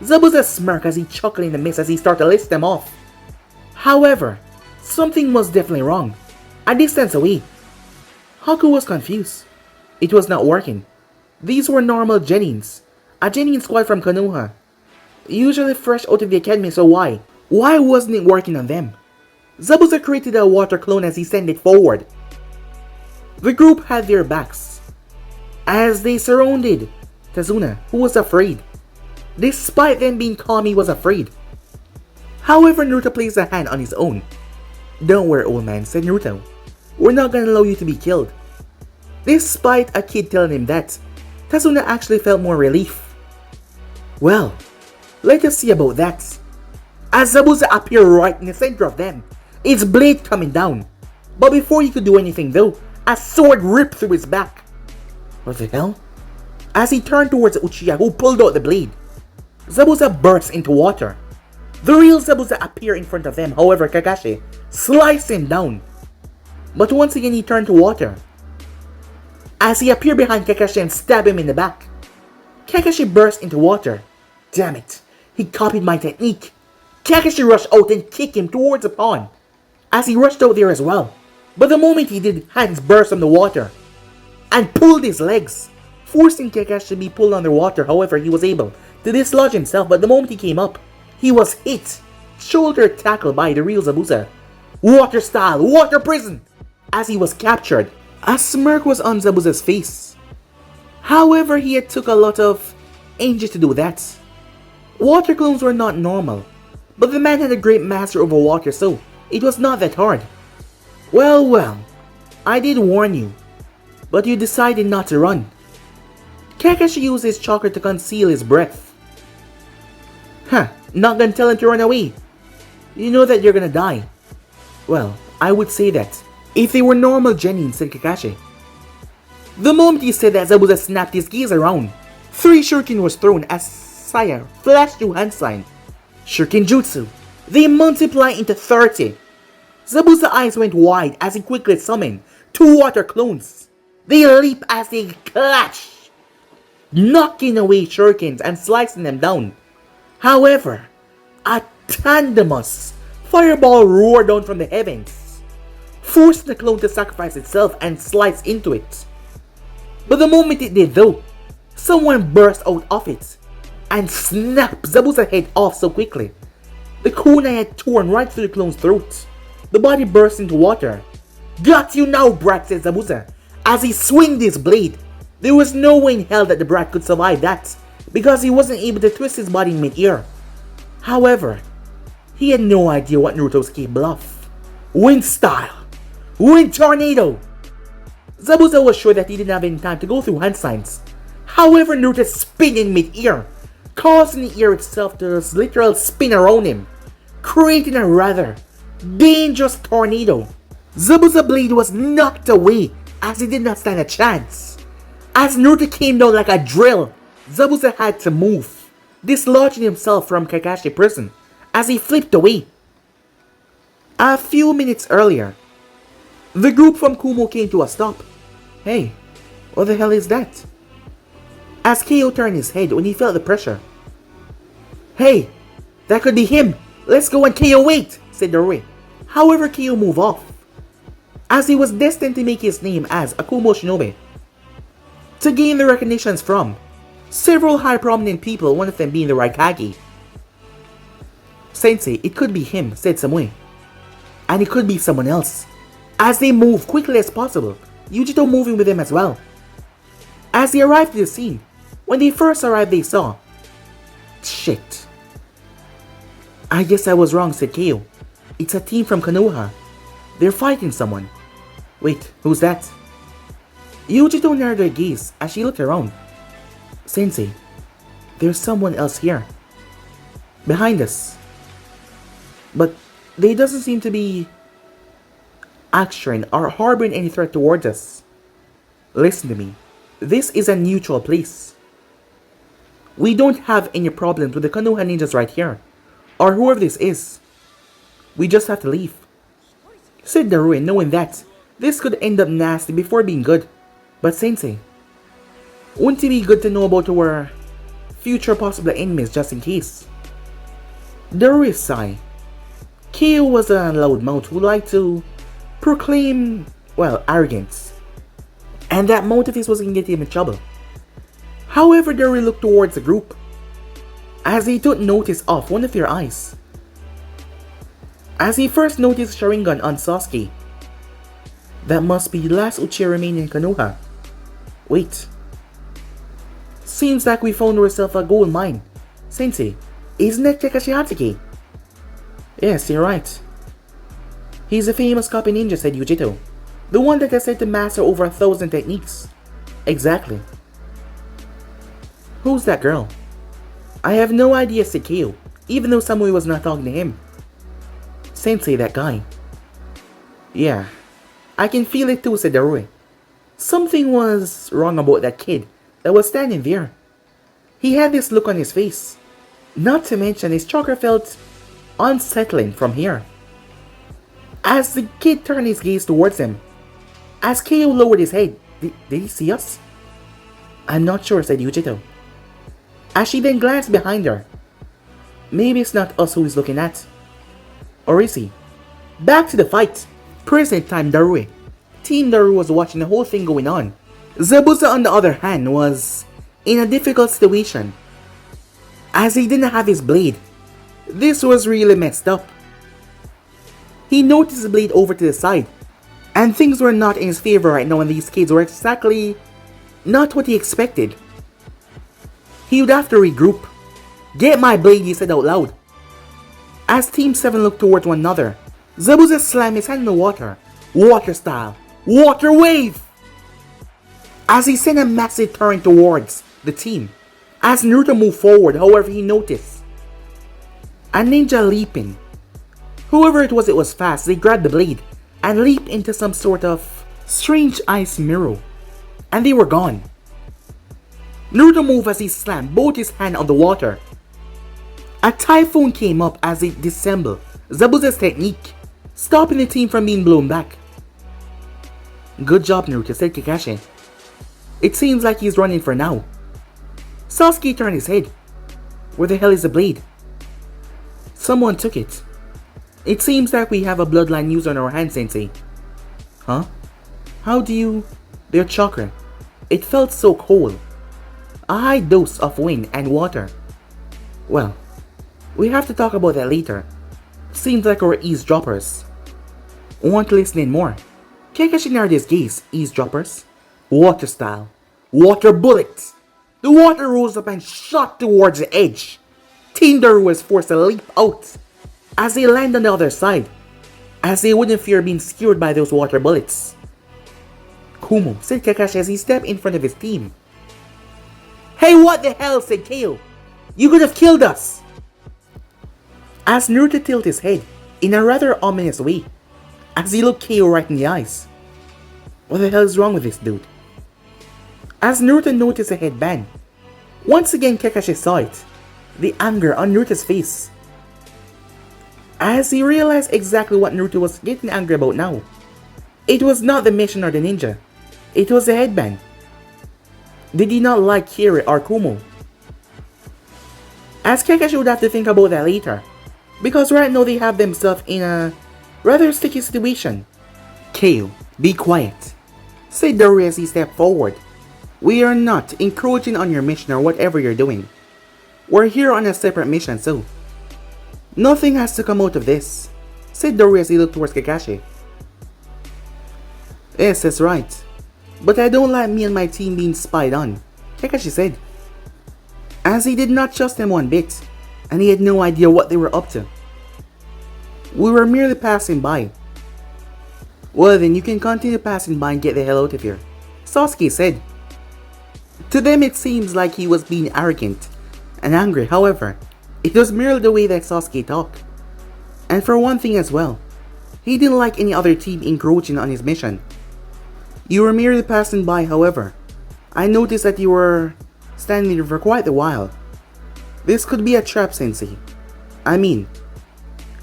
Zabuza smirked as he chuckled in the mist as he started to list them off. However, something was definitely wrong. A distance away, Haku was confused. It was not working. These were normal Genins, a Genin squad from Konoha, usually fresh out of the academy, so why? Why wasn't it working on them? Zabuza created a water clone as he sent it forward. The group had their backs as they surrounded Tazuna, who was afraid. Despite them being calm, he was afraid. However, Naruto placed a hand on his own. Don't worry, old man, said Naruto. We're not gonna allow you to be killed. Despite a kid telling him that, Tazuna actually felt more relief. Well, let us see about that. As Zabuza appeared right in the center of them, its blade coming down. But before he could do anything though, a sword ripped through his back. What the hell? As he turned towards Uchiha, who pulled out the blade, Zabuza burst into water. The real Zabuza appeared in front of them, however Kakashi sliced him down. But once again he turned to water, as he appeared behind Kakashi and stabbed him in the back. Kakashi burst into water. Damn it, he copied my technique. Kakashi rushed out and kicked him towards the pond, as he rushed out there as well. But the moment he did, hands burst from the water and pulled his legs, forcing Kakashi to be pulled underwater. However, he was able to dislodge himself, but the moment he came up, he was hit, shoulder tackled by the real Zabuza. Water style, water prison! As he was captured, a smirk was on Zabuza's face. However, he had took a lot of ages to do that. Water clones were not normal, but the man had a great master over water, so it was not that hard. Well, I did warn you, but you decided not to run. Kakashi used his chakra to conceal his breath. Huh, not gonna tell him to run away. You know that you're gonna die. Well, I would say that if they were normal Genin, said Kakashi. The moment he said that, Zabuza snapped his gaze around. 3 shuriken was thrown as Saya flashed through hand sign. Shuriken Jutsu. They multiply into 30. Zabuza's eyes went wide as he quickly summoned two water clones. They leap as they clash, knocking away shurikens and slicing them down. However, a tandemous fireball roared down from the heavens, forcing the clone to sacrifice itself and slice into it. But the moment it did though, someone burst out of it and snapped Zabuza's head off so quickly. The kunai had torn right through the clone's throat. The body burst into water. "Got you now, brat," said Zabuza as he swinged his blade. There was no way in hell that the brat could survive that, because he wasn't able to twist his body in mid-air. However, he had no idea what Naruto was capable of. Wind style! Wind tornado! Zabuza was sure that he didn't have any time to go through hand signs. However, Naruto spun in mid-air, causing the air itself to literally spin around him, creating a rather dangerous tornado. Zabuza's blade was knocked away as he did not stand a chance. As Naruto came down like a drill, Zabuza had to move, dislodging himself from Kakashi prison as he flipped away. A few minutes earlier, the group from Kumo came to a stop. "Hey, what the hell is that?" As Kyo turned his head when he felt the pressure. "Hey, that could be him. Let's go and Kyo wait," said Darui. However, Kyo moved off, as he was destined to make his name as a Kumo shinobi, to gain the recognitions from several high prominent people, one of them being the Raikage. "Sensei, it could be him," said Samui. "And it could be someone else." As they moved quickly as possible, Yujito moving with them as well. As they arrived at the scene, when they first arrived they saw... Shit. "I guess I was wrong," said Kyo. "It's a team from Konoha. They're fighting someone." "Wait, who's that?" Yujito narrowed her gaze as she looked around. "Sensei, there's someone else here. Behind us. But they doesn't seem to be actually or harboring any threat towards us. Listen to me. This is a neutral place. We don't have any problems with the Konoha ninjas right here, or whoever this is. We just have to leave," said Darui, knowing that this could end up nasty before being good. "But Sensei, wouldn't it be good to know about our future possible enemies just in case?" Darui sighed. Kyo was a loudmouth who liked to proclaim, arrogance, and that mouth of his was going to get him in trouble. However, Darui looked towards the group as he took notice of one of their eyes. As he first noticed Sharingan on Sasuke. That must be the last Uchiha remaining in Konoha. Wait. Seems like we found ourselves a gold mine. Sensei, isn't that Kakashi Hatsuki? Yes, you're right. He's a famous copy ninja, said Yujito. The one that is said to master over 1,000 techniques. Exactly. Who's that girl? I have no idea, said Kyo, even though Samui was not talking to him. Sensei, that guy. Yeah, I can feel it too, said Darui. Something was wrong about that kid that was standing there. He had this look on his face. Not to mention his chakra felt unsettling from here. As the kid turned his gaze towards him, as Kyo lowered his head, did he see us? I'm not sure, said Yujito. As she then glanced behind her. Maybe it's not us who he's looking at. Or is he? Back to the fight. Present time Darui. Team Darui was watching the whole thing going on. Zabuza on the other hand was in a difficult situation, as he didn't have his blade. This was really messed up. He noticed the blade over to the side, and things were not in his favor right now, and these kids were exactly not what he expected. He would have to regroup. Get my blade, he said out loud. As Team 7 looked towards one another, Zabuza slammed his hand in the water. Water style. Water wave! As he sent a massive current towards the team. As Naruto moved forward, however, he noticed a ninja leaping. Whoever it was fast. They grabbed the blade and leaped into some sort of strange ice mirror. And they were gone. Naruto moved as he slammed both his hands on the water. A typhoon came up as it dissembled Zabuza's technique, stopping the team from being blown back. Good job, Naruto, said Kakashi. It seems like he's running for now. Sasuke turned his head. Where the hell is the blade? Someone took it. It seems that we have a bloodline news on our hands, Sensei. Huh? How do you... Their chakra. It felt so cold. A high dose of wind and water. Well, we have to talk about that later. Seems like we're eavesdroppers. Want to listen in more? Kakashi narrowed his gaze, eavesdroppers. Water style. Water bullet. The water rose up and shot towards the edge. Team Daru was forced to leap out as they land on the other side, as they wouldn't fear being skewered by those water bullets. Kumo, said Kakashi as he stepped in front of his team. Hey, what the hell, said Kale. You could have killed us. As Naruto tilted his head in a rather ominous way, as he looked Kale right in the eyes. What the hell is wrong with this dude? As Naruto noticed the headband, once again Kakashi saw it, the anger on Naruto's face. As he realized exactly what Naruto was getting angry about now. It was not the mission or the ninja, it was the headband. Did he not like Kira or Kumo? As Kakashi would have to think about that later, because right now they have themselves in a rather sticky situation. Kale, be quiet, said Daru as he stepped forward. We are not encroaching on your mission or whatever you're doing. We're here on a separate mission, so nothing has to come out of this, said Daru as he looked towards Kakashi. Yes, that's right. But I don't like me and my team being spied on, Kakashi said. As he did not trust them one bit, and he had no idea what they were up to. We were merely passing by. Well then, you can continue passing by and get the hell out of here, Sasuke said. To them it seems like he was being arrogant and angry, however, it was merely the way that Sasuke talked. And for one thing as well, he didn't like any other team encroaching on his mission. You were merely passing by, however. I noticed that you were standing there for quite a while. This could be a trap, Sensei. I mean,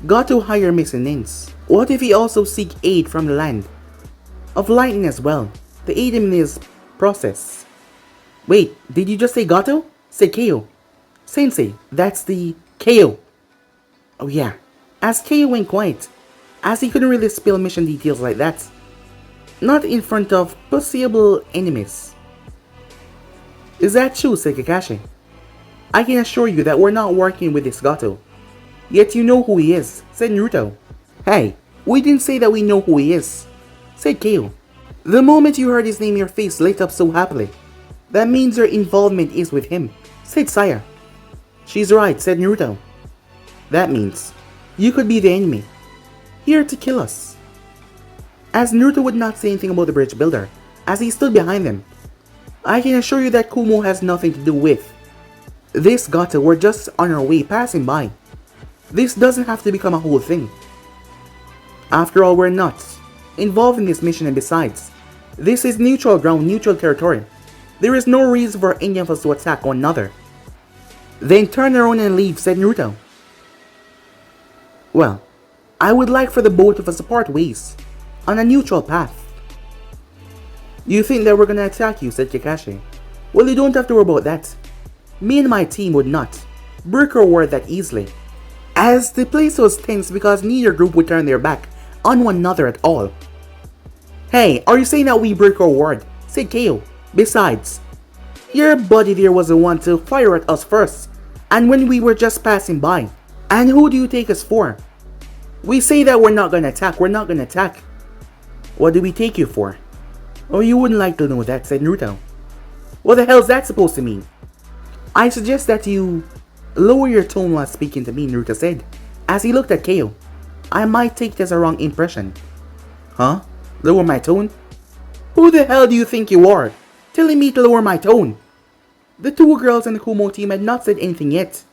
got to hire missing ends. What if he also seek aid from the land of lightning as well, to aid him in his process? Wait, did you just say Gato? Say Keo. Sensei, that's the Keo. Oh yeah, as Keo went quiet, as he couldn't really spill mission details like that. Not in front of possible enemies. Is that true, said Kakashi? I can assure you that we're not working with this Gato. Yet you know who he is, said Naruto. Hey, we didn't say that we know who he is, said Keo. The moment you heard his name, your face lit up so happily. That means your involvement is with him, said Saya. She's right, said Naruto. That means you could be the enemy, here to kill us. As Naruto would not say anything about the bridge builder, as he stood behind them. I can assure you that Kumo has nothing to do with this Gato. We're just on our way passing by. This doesn't have to become a whole thing. After all, we're not involved in this mission, and besides, this is neutral ground, neutral territory. There is no reason for any of us to attack one another. Then turn around and leave, said Naruto. Well, I would like for the both of us to part ways, on a neutral path. You think that we're gonna attack you, said Kakashi. Well, you don't have to worry about that. Me and my team would not break our word that easily. As the place was tense because neither group would turn their back on one another at all. Hey, are you saying that we break our word? Said Keo. Besides, your buddy there was the one to fire at us first, and when we were just passing by. And who do you take us for? We say that we're not gonna attack, we're not gonna attack. What do we take you for? Oh, you wouldn't like to know that, said Naruto. What the hell's that supposed to mean? I suggest that you lower your tone while speaking to me, Naruto said, as he looked at Keo. I might take this as a wrong impression. Huh? Lower my tone? Who the hell do you think you are, telling me to lower my tone? The two girls and the Kumo team had not said anything yet.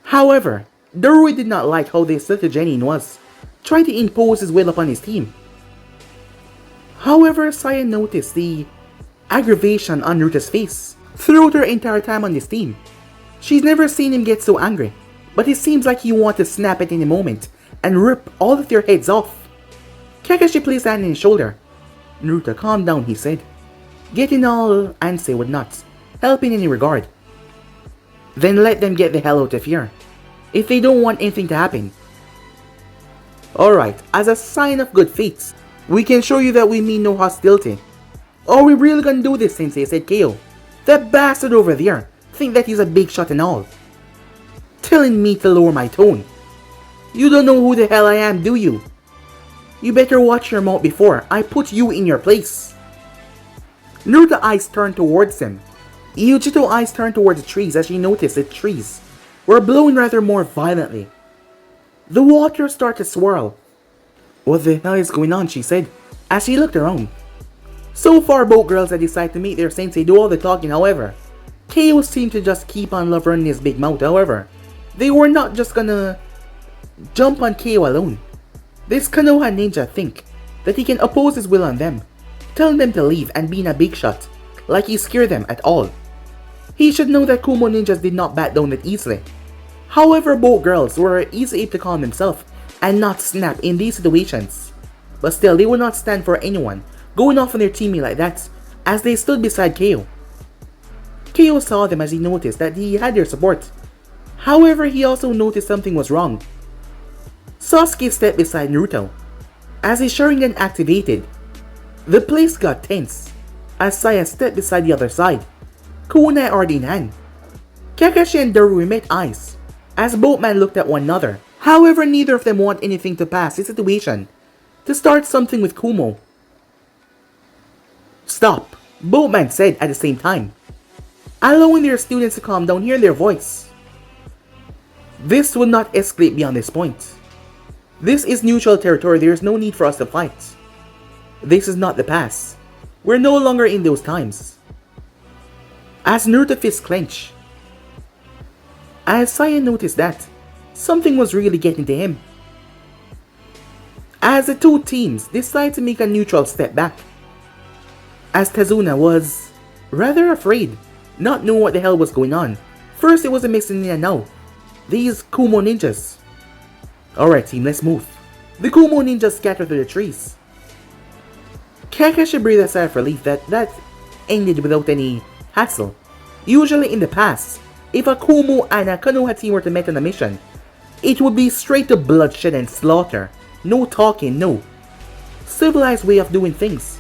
However, Daru did not like how this little Genin was trying to impose his will upon his team. However, Saya noticed the aggravation on Naruto's face throughout her entire time on this team. She's never seen him get so angry, but it seems like he wants to snap at any moment and rip all of their heads off. Kakashi placed a hand on his shoulder. Naruto, calm down, he said. Getting all antsy would not help in any regard. Then let them get the hell out of here, if they don't want anything to happen. Alright, as a sign of good faith, we can show you that we mean no hostility. Are we really gonna do this, Sensei? Said Kyo. That bastard over there think that he's a big shot and all. Telling me to lower my tone. You don't know who the hell I am, do you? You better watch your mouth before I put you in your place. Naruto's eyes turned towards him. Yujito's eyes turned towards the trees as she noticed the trees were blowing rather more violently. The water started to swirl. What the hell is going on, she said, as she looked around. So far, both girls had decided to make their sensei do all the talking, however. Kyo seemed to just keep on running his big mouth, however. They were not just gonna jump on Kyo alone. This Konoha ninja think that he can oppose his will on them, telling them to leave and being a big shot, like he scared them at all. He should know that Kumo ninjas did not back down that easily. However, both girls were easily able to calm themselves and not snap in these situations. But still, they would not stand for anyone going off on their teammate like that as they stood beside Kyo. Kyo saw them as he noticed that he had their support. However, he also noticed something was wrong. Sasuke stepped beside Naruto. As his Sharingan activated, the place got tense as Saya stepped beside the other side, kunai already in hand. Kakashi and Darui met eyes as both men looked at one another. However, neither of them want anything to pass the situation to start something with Kumo. Stop, both men said at the same time, allowing their students to calm down, hearing their voice. This will not escalate beyond this point. This is neutral territory, there is no need for us to fight. This is not the past. We're no longer in those times. As Naruto's fist clenched, as Saya noticed that something was really getting to him. As the two teams decided to make a neutral step back, as Tazuna was rather afraid, not knowing what the hell was going on. First it was a mixing in and out. These Kumo ninjas. Alright team, let's move. The Kumo ninjas scattered through the trees. Kakashi breathed a sigh of relief that ended without any hassle. Usually in the past, if a Kumo and a Konoha team were to meet on a mission, it would be straight to bloodshed and slaughter. No talking, no. Civilized way of doing things.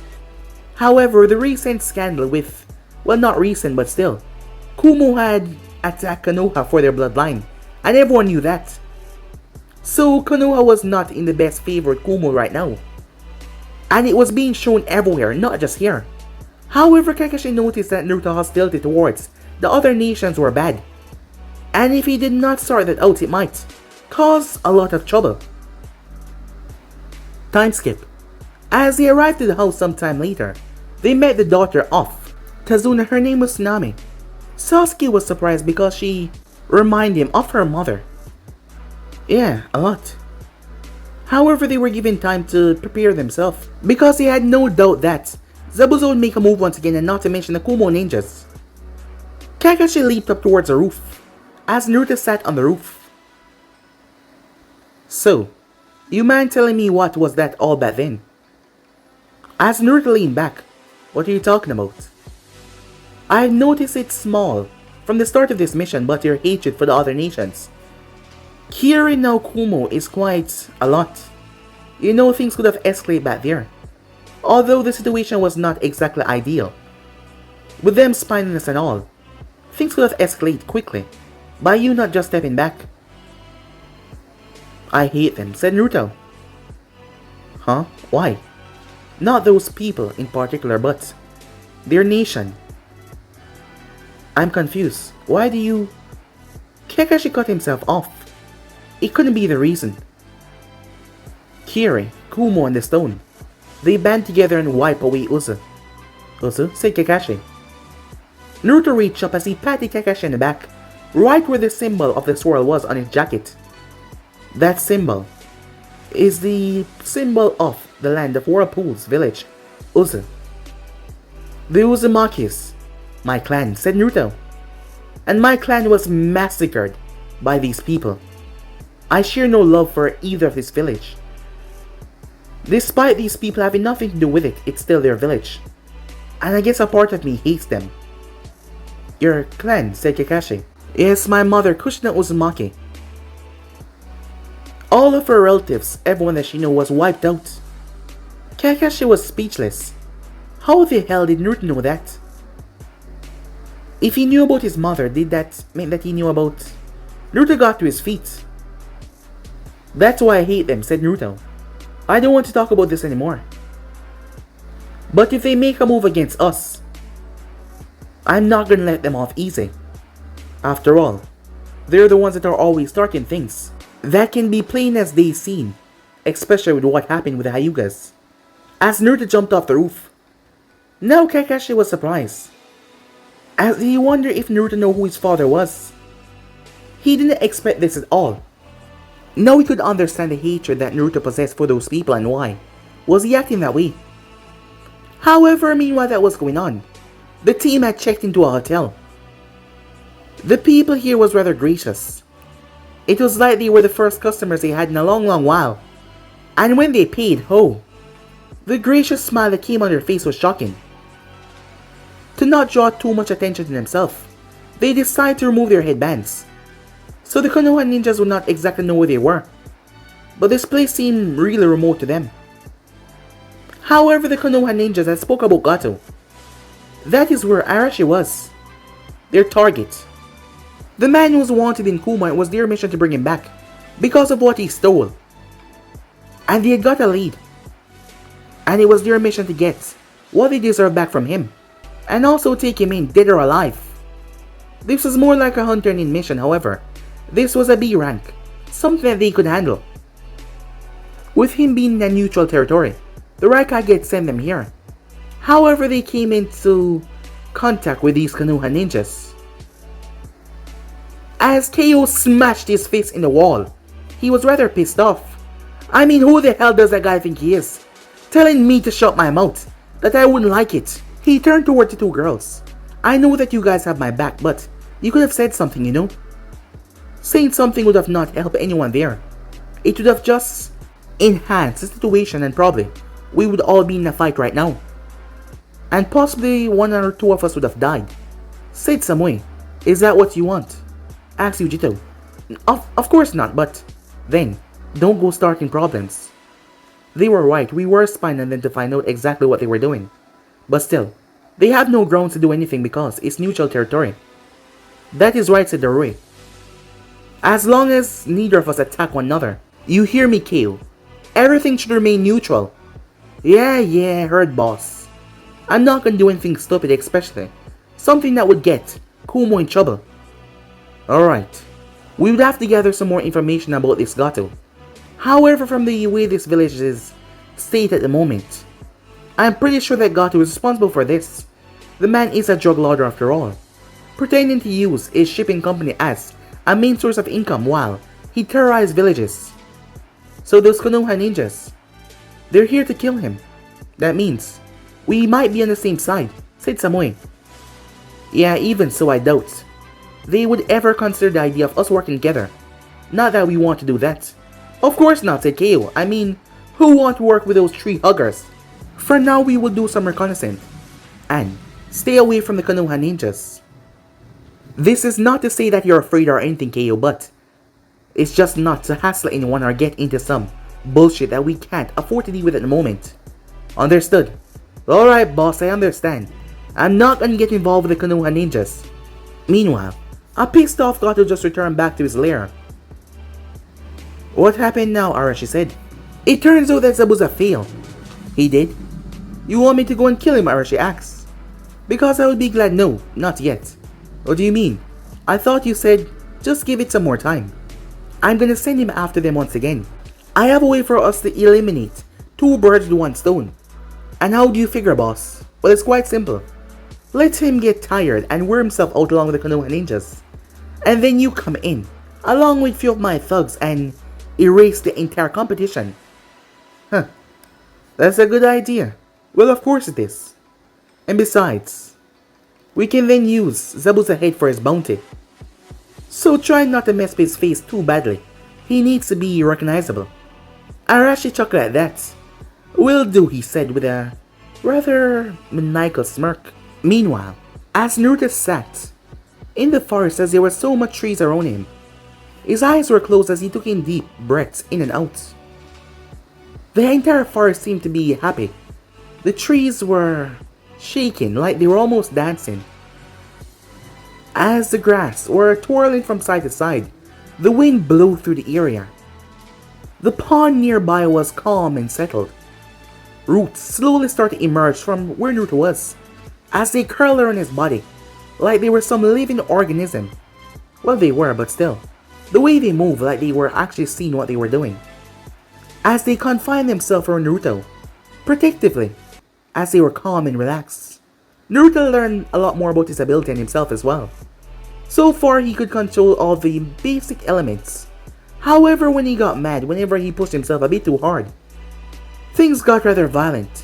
However, the recent scandal with, well not recent but still, Kumo had attacked Konoha for their bloodline, and everyone knew that. So Konoha was not in the best favor with Kumo right now. And it was being shown everywhere, not just here. However, Kakashi noticed that Naruto's hostility towards the other nations were bad. And if he did not sort that out, it might cause a lot of trouble. Time skip. As they arrived to the house sometime later, they met the daughter of Tazuna. Her name was Tsunami. Sasuke was surprised because she reminded him of her mother. Yeah, a lot. However, they were given time to prepare themselves because they had no doubt that Zabuza would make a move once again, and not to mention the Kumo ninjas. Kakashi leaped up towards the roof as Naruto sat on the roof. So, you mind telling me what was that all back then? As Naruto leaned back, what are you talking about? I've noticed it's small from the start of this mission, but your hatred for the other nations. Kirin now Kumo is quite a lot. You know, things could have escalated back there. Although the situation was not exactly ideal. With them spying us and all, things could have escalated quickly by you not just stepping back. I hate them, said Naruto. Huh? Why? Not those people in particular, but their nation. I'm confused. Why do you... Kakashi cut himself off. It couldn't be the reason. Kiri, Kumo, and the stone. They band together and wipe away Uzu. Uzu, said Kakashi. Naruto reached up as he patted Kakashi in the back, right where the symbol of the swirl was on his jacket. That symbol is the symbol of the land of Whirlpool's village, Uzu. The Uzumakis, my clan, said Naruto. And my clan was massacred by these people. I share no love for either of this village. Despite these people having nothing to do with it, it's still their village. And I guess a part of me hates them. Your clan, said Kakashi. Yes, my mother, Kushina Uzumaki. All of her relatives, everyone that she knew, was wiped out. Kakashi was speechless. How the hell did Naruto know that? If he knew about his mother, did that mean that he knew about... Naruto got to his feet. That's why I hate them, said Naruto. I don't want to talk about this anymore. But if they make a move against us, I'm not gonna let them off easy. After all, they're the ones that are always starting things. That can be plain as day seen, especially with what happened with the Hyugas. As Naruto jumped off the roof. Now Kakashi was surprised, as he wondered if Naruto knew who his father was. He didn't expect this at all. Now he could understand the hatred that Naruto possessed for those people and why was he acting that way. However, meanwhile that was going on, the team had checked into a hotel. The people here was rather gracious. It was like they were the first customers they had in a long while. And when they paid, the gracious smile that came on their face was shocking. To not draw too much attention to themselves, they decided to remove their headbands, so the Konoha ninjas would not exactly know where they were. But this place seemed really remote to them. However, the Konoha ninjas had spoke about Gato. That is where Arashi was, their target. The man who was wanted in Kuma, it was their mission to bring him back because of what he stole. And they had got a lead. And it was their mission to get what they deserved back from him, and also take him in dead or alive. This was more like a hunter nin mission, however. This was a B rank, something that they could handle. With him being in a neutral territory, the Raikage had sent them here. However, they came into contact with these Konoha ninjas. As KO smashed his face in the wall, he was rather pissed off. I mean, who the hell does that guy think he is? Telling me to shut my mouth, that I wouldn't like it. He turned toward the two girls. I know that you guys have my back, but you could have said something, you know? Saying something would have not helped anyone there. It would have just enhanced the situation, and probably we would all be in a fight right now. And possibly one or two of us would have died. Said Samui, is that what you want? Asked Yujito. Of course not, but then, don't go starting problems. They were right, we were spying on them to find out exactly what they were doing. But still, they have no grounds to do anything because it's neutral territory. That is right, said Darui. As long as neither of us attack one another. You hear me, Kale? Everything should remain neutral. Yeah, heard boss. I'm not gonna do anything stupid, especially something that would get Kumo in trouble. Alright, we would have to gather some more information about this Gato. However, from the way this village is state at the moment, I'm pretty sure that Gato is responsible for this. The man is a drug lord after all, pretending to use his shipping company as a main source of income while he terrorized villages. So those Konoha ninjas, they're here to kill him. That means we might be on the same side, said Samui. Yeah, even so I doubt they would ever consider the idea of us working together. Not that we want to do that. Of course not, said Keo. I mean, who want to work with those tree huggers? For now, we will do some reconnaissance and stay away from the Konoha ninjas. This is not to say that you're afraid or anything, Keo, but it's just not to hassle anyone or get into some bullshit that we can't afford to deal with at the moment. Understood? Alright, boss, I understand. I'm not gonna get involved with the Konoha ninjas. Meanwhile, a pissed off Gato just returned back to his lair. What happened now, Arashi said. It turns out that Zabuza failed. He did? You want me to go and kill him, Arashi asked. Because I would be glad no, not yet. What do you mean? I thought you said, just give it some more time. I'm gonna send him after them once again. I have a way for us to eliminate two birds with one stone. And how do you figure, boss? Well, it's quite simple. Let him get tired and wear himself out along with the Konoha ninjas. And then you come in, along with a few of my thugs, and erase the entire competition. Huh. That's a good idea. Well, of course it is. And besides, we can then use Zabuza head for his bounty. So try not to mess with his face too badly. He needs to be recognizable. Arashi chuckled at that. "Will do," he said with a rather maniacal smirk. Meanwhile, as Naruto sat in the forest as there were so much trees around him, his eyes were closed as he took in deep breaths in and out. The entire forest seemed to be happy. The trees were shaking like they were almost dancing. As the grass were twirling from side to side, the wind blew through the area. The pond nearby was calm and settled. Roots slowly started to emerge from where Naruto was, as they curled around his body, like they were some living organism. Well, they were, but still. The way they moved, like they were actually seeing what they were doing. As they confined themselves around Naruto, protectively, as they were calm and relaxed. Naruto learned a lot more about his ability and himself as well. So far, he could control all the basic elements. However, when he got mad, whenever he pushed himself a bit too hard, things got rather violent.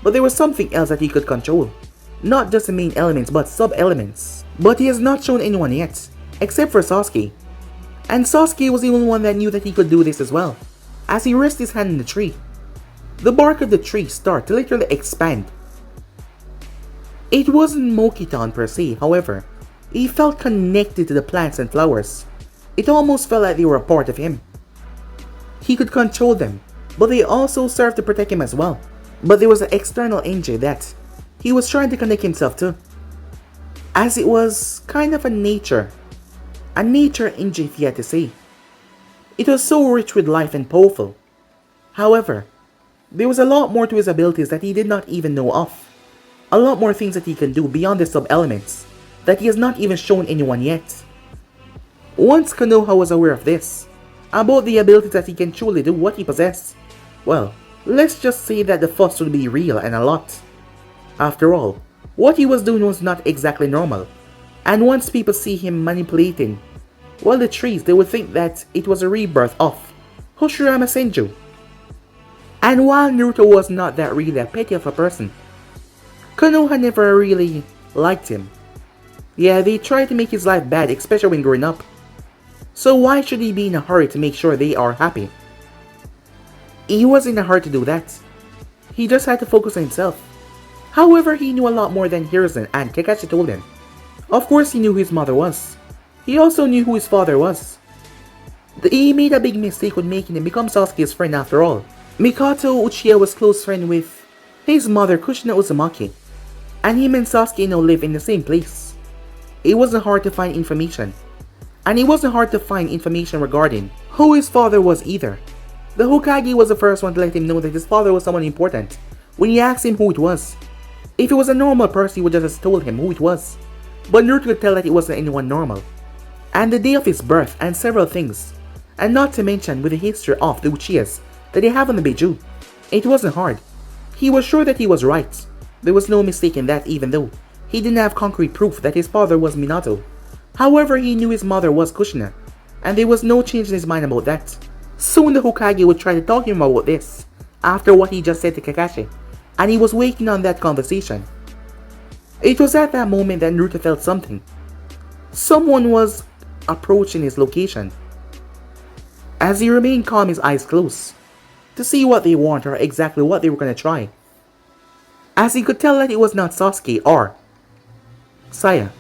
But there was something else that he could control. Not just the main elements, but sub-elements. But he has not shown anyone yet, except for Sasuke. And Sasuke was the only one that knew that he could do this as well. As he rested his hand in the tree, the bark of the tree started to literally expand. It wasn't Mokiton per se, however, he felt connected to the plants and flowers. It almost felt like they were a part of him. He could control them, but they also served to protect him as well. But there was an external energy that he was trying to connect himself to, as it was kind of a nature energy if you had to say. It was so rich with life and powerful. However, there was a lot more to his abilities that he did not even know of. A lot more things that he can do beyond the sub-elements that he has not even shown anyone yet. Once Konoha was aware of this, about the abilities that he can truly do what he possessed, well, let's just say that the fuss would be real and a lot. After all, what he was doing was not exactly normal, and once people see him manipulating, well, the trees, they would think that it was a rebirth of Hoshirama Senju. And while Naruto was not that really a petty of a person, Konoha never really liked him. Yeah, they tried to make his life bad, especially when growing up. So why should he be in a hurry to make sure they are happy? He wasn't in a hurry to do that. He just had to focus on himself. However, he knew a lot more than Hiruzen and Kakashi told him. Of course, he knew who his mother was. He also knew who his father was. He made a big mistake with making him become Sasuke's friend after all. Mikoto Uchiha was close friend with his mother Kushina Uzumaki, and him and Sasuke now live in the same place. It wasn't hard to find information. And it wasn't hard to find information regarding who his father was either. The Hokage was the first one to let him know that his father was someone important when he asked him who it was. If it was a normal person, he would just have told him who it was. But Naruto could tell that it wasn't anyone normal. And the day of his birth and several things. And not to mention with the history of the Uchihas that they have on the Beiju. It wasn't hard. He was sure that he was right. There was no mistake in that, even though he didn't have concrete proof that his father was Minato. However, he knew his mother was Kushina, and there was no change in his mind about that. Soon the Hokage would try to talk to him about this, after what he just said to Kakashi, and he was waiting on that conversation. It was at that moment that Naruto felt something. Someone was approaching his location. As he remained calm, his eyes closed, to see what they want or exactly what they were going to try. As he could tell that it was not Sasuke or Saya.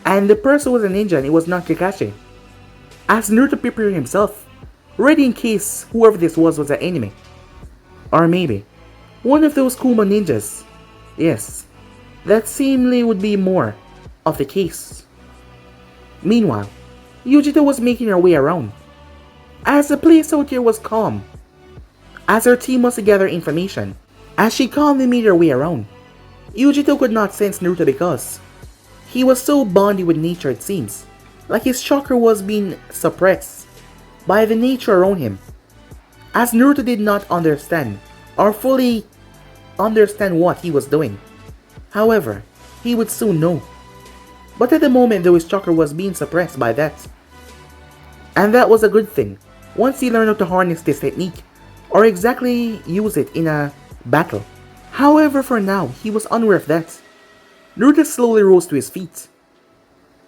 And the person was a ninja and it was not Kakashi. As Naruto prepared himself, ready in case whoever this was an enemy. Or maybe, one of those Kuma ninjas. Yes, that seemingly would be more of the case. Meanwhile, Yujito was making her way around. As the place out here was calm. As her team was to gather information. As she calmly made her way around. Yujito could not sense Naruto because he was so bonded with nature, it seems. Like his chakra was being suppressed by the nature around him. As Naruto did not understand or fully understand what he was doing. However, he would soon know. But at the moment though, his chakra was being suppressed by that. And that was a good thing, once he learned how to harness this technique, or exactly use it in a battle. However, for now, he was unaware of that. Naruto slowly rose to his feet.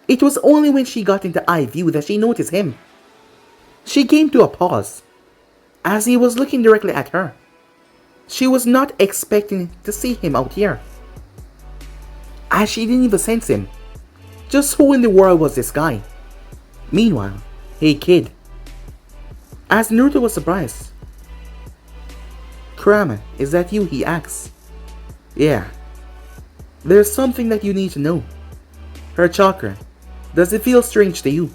It was only when she got into eye view that she noticed him. She came to a pause, as he was looking directly at her. She was not expecting to see him out here, as she didn't even sense him. Just who in the world was this guy? Meanwhile, hey kid. As Naruto was surprised. Kurama, is that you? He asks. Yeah. There's something that you need to know. Her chakra. Does it feel strange to you?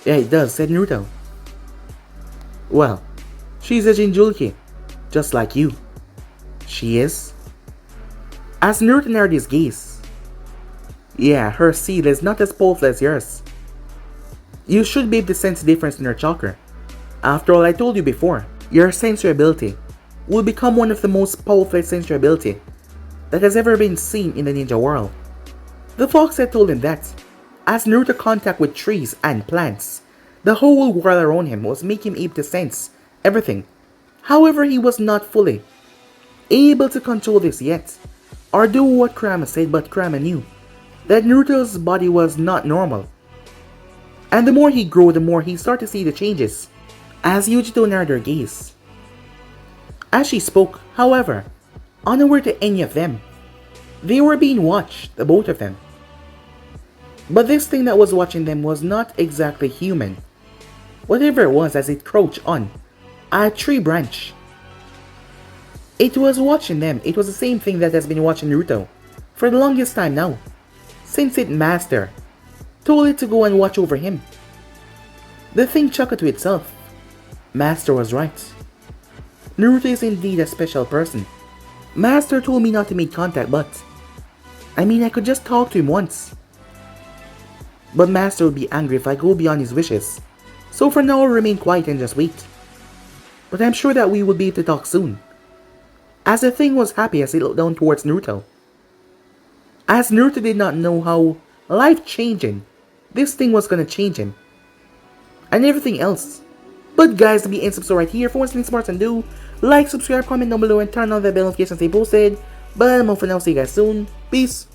Yeah, it does, said Naruto. Well, she's a Jinchuriki, just like you. She is? As Naruto narrowed his gaze. Yeah, her seed is not as powerful as yours. You should be able to sense the difference in her chakra. After all, I told you before, your sensory ability will become one of the most powerful sensory ability that has ever been seen in the ninja world. The fox had told him that, as Naruto contact with trees and plants, the whole world around him was making him able to sense everything. However, he was not fully able to control this yet, or do what Kurama said, but Kurama knew that Naruto's body was not normal. And the more he grew, the more he started to see the changes, as Yujito narrowed her gaze. As she spoke, however, unaware to any of them, they were being watched, the both of them. But this thing that was watching them was not exactly human. Whatever it was, as it crouched on a tree branch, it was watching them. It was the same thing that has been watching Naruto for the longest time now, since its master told it to go and watch over him. The thing chuckled to itself. Master was right. Naruto is indeed a special person. Master told me not to make contact, but I could just talk to him once. But Master would be angry if I go beyond his wishes. So for now, I'll remain quiet and just wait. But I'm sure that we will be able to talk soon. As the thing was happy as it looked down towards Naruto. As Naruto did not know how life-changing this thing was gonna change him. And everything else. But guys, to be in subscribe right here. For more smart and do like, subscribe, comment down below, and turn on the bell notifications they posted. But I'm off for now. See you guys soon. Peace.